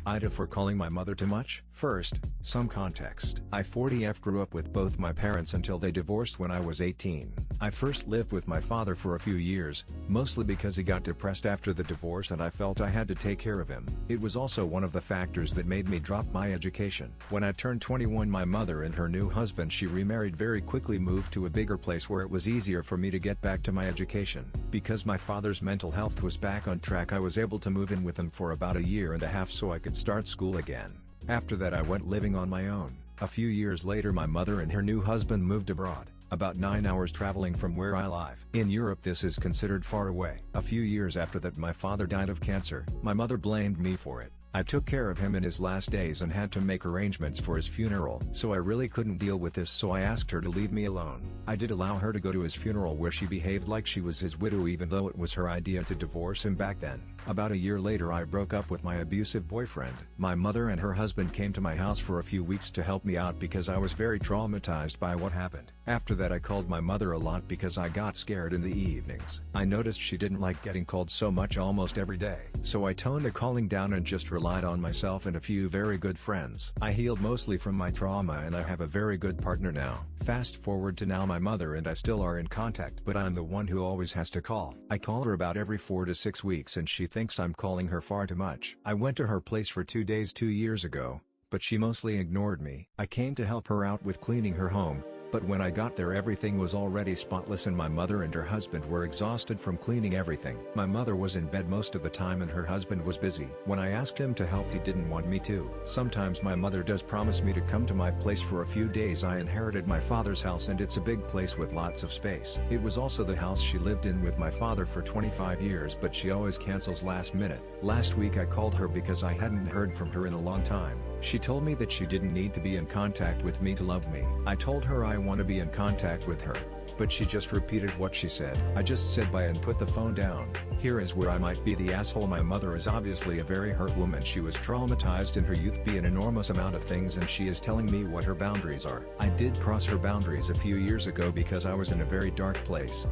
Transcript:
AITA for calling my mother too much? First, some context. I 40F grew up with both my parents until they divorced when I was 18. I first lived with my father for a few years, mostly because he got depressed after the divorce and I felt I had to take care of him. It was also one of the factors that made me drop my education. When I turned 21, my mother and her new husband she remarried very quickly moved to a bigger place where it was easier for me to get back to my education. Because my father's mental health was back on track, I was able to move in with him for about a year and a half so I could start school again. After that I went living on my own. A few years later my mother and her new husband moved abroad, about 9 hours traveling from where I live. In Europe this is considered far away. A few years after that my father died of cancer. My mother blamed me for it. I took care of him in his last days and had to make arrangements for his funeral. So I really couldn't deal with this, so I asked her to leave me alone. I did allow her to go to his funeral where she behaved like she was his widow even though it was her idea to divorce him back then. About a year later I broke up with my abusive boyfriend. My mother and her husband came to my house for a few weeks to help me out because I was very traumatized by what happened. After that I called my mother a lot because I got scared in the evenings. I noticed she didn't like getting called so much almost every day. So I toned the calling down and just relied on myself and a few very good friends. I healed mostly from my trauma and I have a very good partner now. Fast forward to now, my mother and I still are in contact, but I'm the one who always has to call. I call her about every 4 to 6 weeks and she thinks I'm calling her far too much. I went to her place for 2 days 2 years ago, but she mostly ignored me. I came to help her out with cleaning her home, but when I got there everything was already spotless and my mother and her husband were exhausted from cleaning everything. My mother was in bed most of the time and her husband was busy. When I asked him to help he didn't want me to. Sometimes my mother does promise me to come to my place for a few days. I inherited my father's house and it's a big place with lots of space. It was also the house she lived in with my father for 25 years, but she always cancels last minute. Last week I called her because I hadn't heard from her in a long time. She told me that she didn't need to be in contact with me to love me. I told her I want to be in contact with her, but she just repeated what she said. I just said bye and put the phone down. Here is where I might be the asshole. My mother is obviously a very hurt woman. She was traumatized in her youth by an enormous amount of things and she is telling me what her boundaries are. I did cross her boundaries a few years ago because I was in a very dark place.